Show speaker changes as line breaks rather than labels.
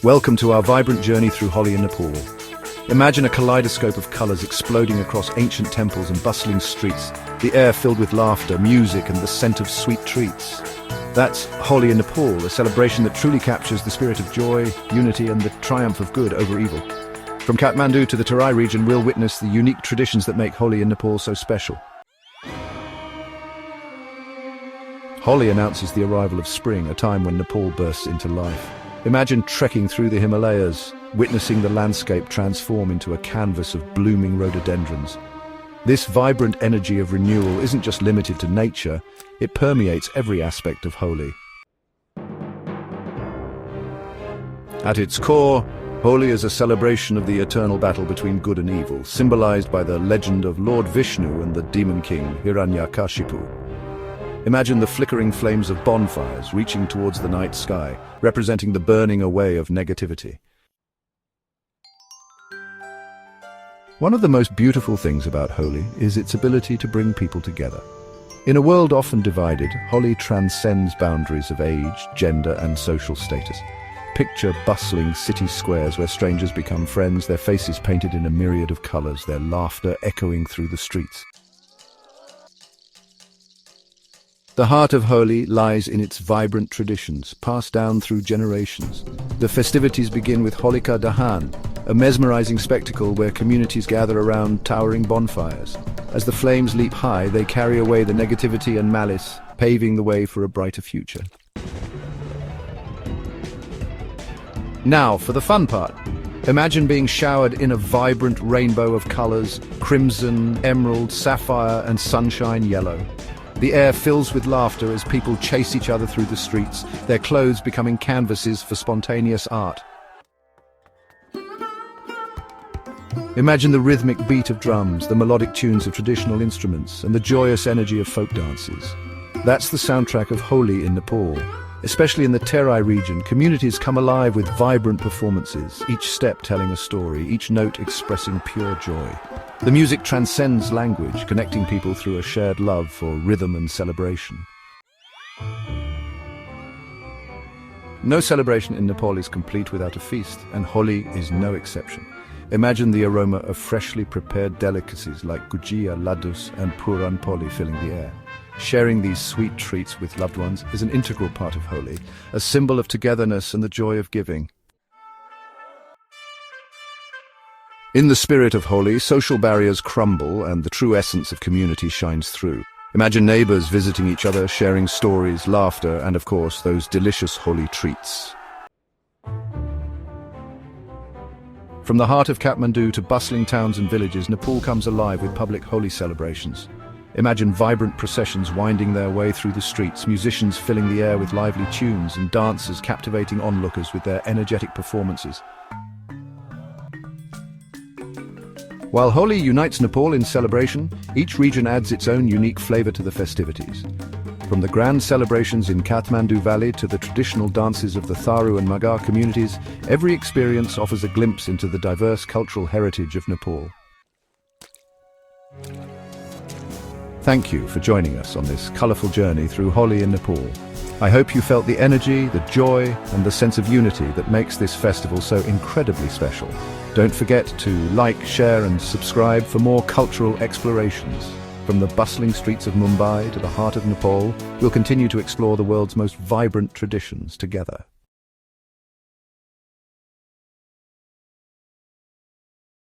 Welcome to our vibrant journey through Holi in Nepal. Imagine a kaleidoscope of colors exploding across ancient temples and bustling streets, the air filled with laughter, music, and the scent of sweet treats. That's Holi in Nepal, a celebration that truly captures the spirit of joy, unity, and the triumph of good over evil. From Kathmandu to the Terai region, we'll witness the unique traditions that make Holi in Nepal so special. Holi announces the arrival of spring, a time when Nepal bursts into life. Imagine trekking through the Himalayas, witnessing the landscape transform into a canvas of blooming rhododendrons. This vibrant energy of renewal isn't just limited to nature, it permeates every aspect of Holi. At its core, Holi is a celebration of the eternal battle between good and evil, symbolized by the legend of Lord Vishnu and the demon king Hiranyakashipu. Imagine the flickering flames of bonfires reaching towards the night sky, representing the burning away of negativity. One of the most beautiful things about Holi is its ability to bring people together. In a world often divided, Holi transcends boundaries of age, gender, and social status. Picture bustling city squares where strangers become friends, their faces painted in a myriad of colors, their laughter echoing through the streets. The heart of Holi lies in its vibrant traditions, passed down through generations. The festivities begin with Holika Dahan, a mesmerizing spectacle where communities gather around towering bonfires. As the flames leap high, they carry away the negativity and malice, paving the way for a brighter future. Now, for the fun part. Imagine being showered in a vibrant rainbow of colors: crimson, emerald, sapphire, and sunshine yellow. The air fills with laughter as people chase each other through the streets, their clothes becoming canvases for spontaneous art. Imagine the rhythmic beat of drums, the melodic tunes of traditional instruments, and the joyous energy of folk dances. That's the soundtrack of Holi in Nepal. Especially in the Terai region, communities come alive with vibrant performances, each step telling a story, each note expressing pure joy. The music transcends language, connecting people through a shared love for rhythm and celebration. No celebration in Nepal is complete without a feast, and Holi is no exception. Imagine the aroma of freshly prepared delicacies like gujia, laddus, and puran poli filling the air. Sharing these sweet treats with loved ones is an integral part of Holi, a symbol of togetherness and the joy of giving. In the spirit of Holi, social barriers crumble and the true essence of community shines through. Imagine neighbors visiting each other, sharing stories, laughter, and of course, those delicious Holi treats. From the heart of Kathmandu to bustling towns and villages, Nepal comes alive with public Holi celebrations. Imagine vibrant processions winding their way through the streets, musicians filling the air with lively tunes, and dancers captivating onlookers with their energetic performances. While Holi unites Nepal in celebration, each region adds its own unique flavor to the festivities. From the grand celebrations in Kathmandu Valley to the traditional dances of the Tharu and Magar communities, every experience offers a glimpse into the diverse cultural heritage of Nepal. Thank you for joining us on this colorful journey through Holi in Nepal. I hope you felt the energy, the joy, and the sense of unity that makes this festival so incredibly special. Don't forget to like, share, and subscribe for more cultural explorations. From the bustling streets of Mumbai to the heart of Nepal, we'll continue to explore the world's most vibrant traditions together.